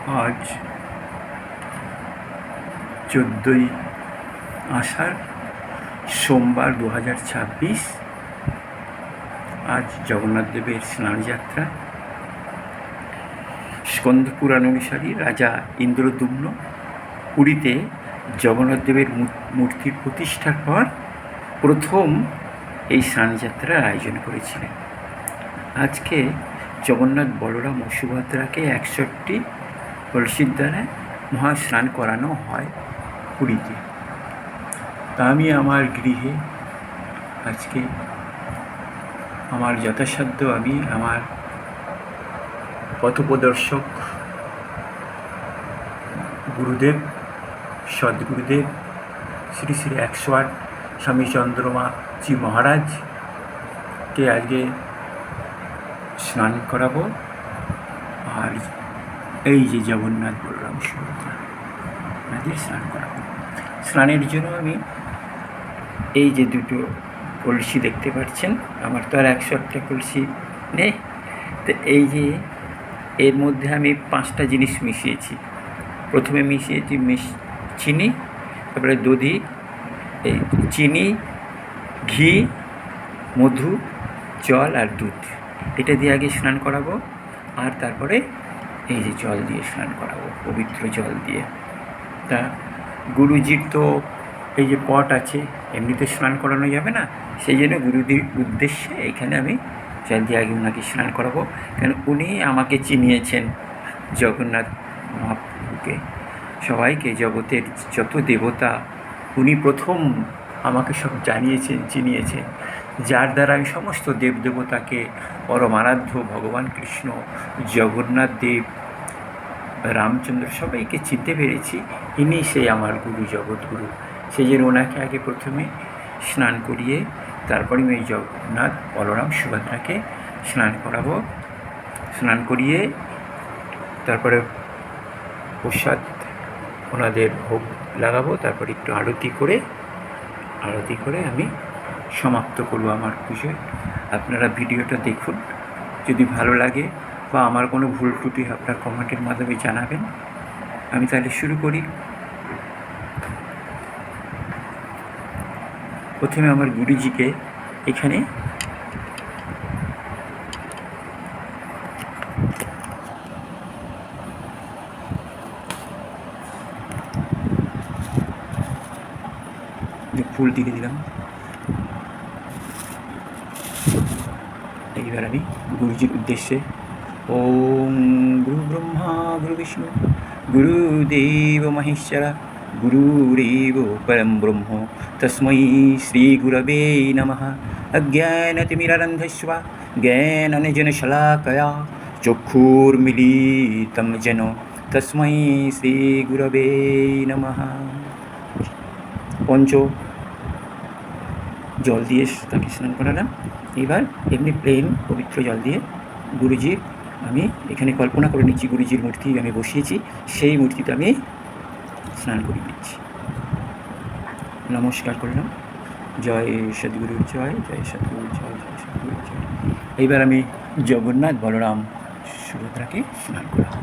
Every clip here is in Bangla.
আজ 14ই আষাঢ় সোমবার 2026। আজ জগন্নাথ দেবের স্নানযাত্রা। স্কন্দ পুরাণ অনুসারী রাজা ইন্দ্রদ্যুম্ন পুরীতে জগন্নাথ দেবের মূর্তির প্রতিষ্ঠার পর প্রথম এই স্নানযাত্রার আয়োজন করেছিলেন। আজকে জগন্নাথ, বলরাম ও সুভদ্রাকে 61টি কলসির দ্বারা মহাস্নান করানো হয় পুরীতে। তা আমি আমার গৃহে আজকে আমার যথাসাধ্য আমি আমার পথপ্রদর্শক গুরুদেব, সদ্গুরুদেব শ্রী শ্রী 108 স্বামী চন্দ্রমাজি মহারাজকে আজকে স্নান করাবো। আর এই যে জগন্নাথ, বলরাম, সুভদ্রা তাদের স্নান করাবো। স্নানের জন্য আমি এই যে দুটো কলসি দেখতে পাচ্ছেন, আমার তো আর 101টা কলসি নেই, তো এই যে এর মধ্যে আমি 5টা জিনিস মিশিয়েছি। প্রথমে মিশিয়েছি চিনি, তারপরে দধি, এই চিনি, ঘি, মধু, জল আর দুধ, এটা দিয়ে আগে স্নান করাবো। আর তারপরে এই যে জল দিয়ে স্নান করাবো, পবিত্র জল দিয়ে। তা গুরুজির তো এই যে পট আছে, এমনিতে স্নান করানো যাবে না, সেই জন্য গুরুজির উদ্দেশ্যে এখানে আমি জল দিয়ে আগে ওনাকে স্নান করাবো। কেন উনি আমাকে চিনিয়েছেন, জগন্নাথ মহাপ্রভুকে, সবাইকে, জগতের যত দেবতা উনি প্রথম আমাকে সব জানিয়েছেন, চিনিয়েছেন, যার দ্বারা আমি সমস্ত দেবদেবতাকে, পরমারাধ্য ভগবান কৃষ্ণ, জগন্নাথ দেব, রামচন্দ্র সবাইকে চিনতে পেরেছি। ইনি সেই আমার গুরু, জগৎগুরু। সেই জন্য ওনাকে আগে প্রথমে স্নান করিয়ে তারপরে আমি জগন্নাথ, বলরাম, সুভদ্রাকে স্নান করাবো। স্নান করিয়ে তারপরে প্রসাদ ওনাদের ভোগ লাগাবো, তারপরে একটু আরতি করে আমি সমাপ্ত করবো আমার পুজো। আপনারা ভিডিওটা দেখুন, যদি ভালো লাগে বা আমার কোনো ভুল ত্রুটি আপনার কমেন্টের মাধ্যমে জানাবেন। আমি তাহলে শুরু করি। প্রথমে আমার গুরুজিকে এখানে ফুল দিয়ে দিলাম। এইবার আমি গুরুজির উদ্দেশ্যে ওম গুরু ব্রহ্মা গুরু বিষ্ণু গুরুদেব মহেশ্বরা গুরুরেব পরম ব্রহ্ম তস্मै শ্রী গুরবে নমঃ। অজ্ঞানতিমিরান্ধস্য জ্ঞানাঞ্জনশলাকয়া চক্ষুর্মিলিतं যেন তস্मै শ্রী গুরবে নমঃ। পঞ্চ জল দিয়ে তাকে স্নান করালাম। এবার এমনি প্লেন পবিত্র জল দিয়ে গুরুজির আমি এখানে কল্পনা করে নিচ্ছি, গুরুজির মূর্তি আমি বসিয়েছি, সেই মূর্তিতে আমি স্নান করে নিচ্ছি। নমস্কার করলাম। জয় সদ্গুরুর জয়, জয় সদ্গুরুর জয়, জয় সদ্গুরুর জয়। এইবার আমি জগন্নাথ, বলরাম, সুভদ্রাকে স্নান করাবো।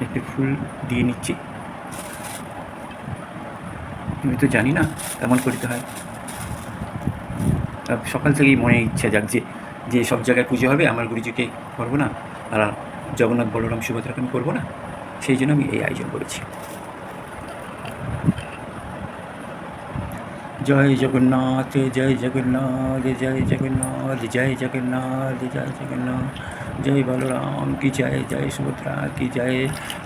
একটু ফুল দিয়ে নিচ্ছি। আমি তো জানি না তেমন করতে হয়। সকাল থেকেই মনে ইচ্ছা জাগছে যে সব জায়গায় পুজো হবে, আমার গুরুজিকে করবো না, আর জগন্নাথ, বলরাম, সুভদ্রাকে আমি করবো না, সেই জন্য আমি এই আয়োজন করেছি। জয় জগন্নাথ, জয় জগন্নাথ, জয় জগন্নাথ, জয় জগন্নাথ, জয় জগন্নাথ, जय बलराम की जय, जय सुभद्रा की जय,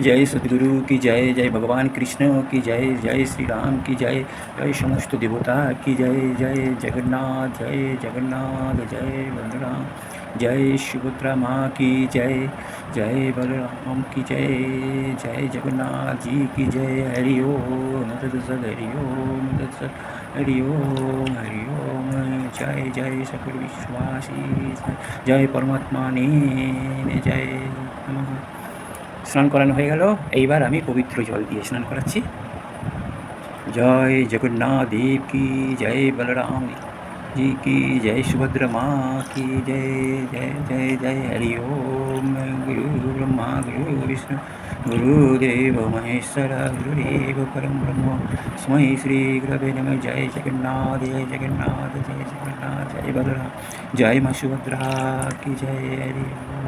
जय सद्गुरु की जय, जय भगवान कृष्ण की जय, जय श्री राम की जय, जय समस्त देवता की जय, जय जगन्नाथ, जय बलराम, जय सुभद्रा माँ की जय, जय बलराम की जय, जय जगन्नाथ जी की जय। हरि ओम तत्सत्, हरि ओम तत्सत्, हरि ओम, हरि ओम। जय जय सकल विश्वासी, जय परमात्मा ने जय नमः। স্নান করানো হয়ে গেল। এইবার আমি পবিত্র জল দিয়ে স্নান করাচ্ছি। জয় জগন্নাথ দেব কি জয়, বলরাম जी की जय, सुभद्रा माँ की जय, जय जय जय। हरि ओम गुरु ब्रह्मा गुरु विष्णु गुरुदेव महेश्वर गुरुदेव परम ब्रह्म तस्मै श्री गुरवे नमः। जय जगन्नाथ जय जगन्नाथ जय जगन्नाथ जय बलराम जय मां सुभद्रा की जय। हरि बोल।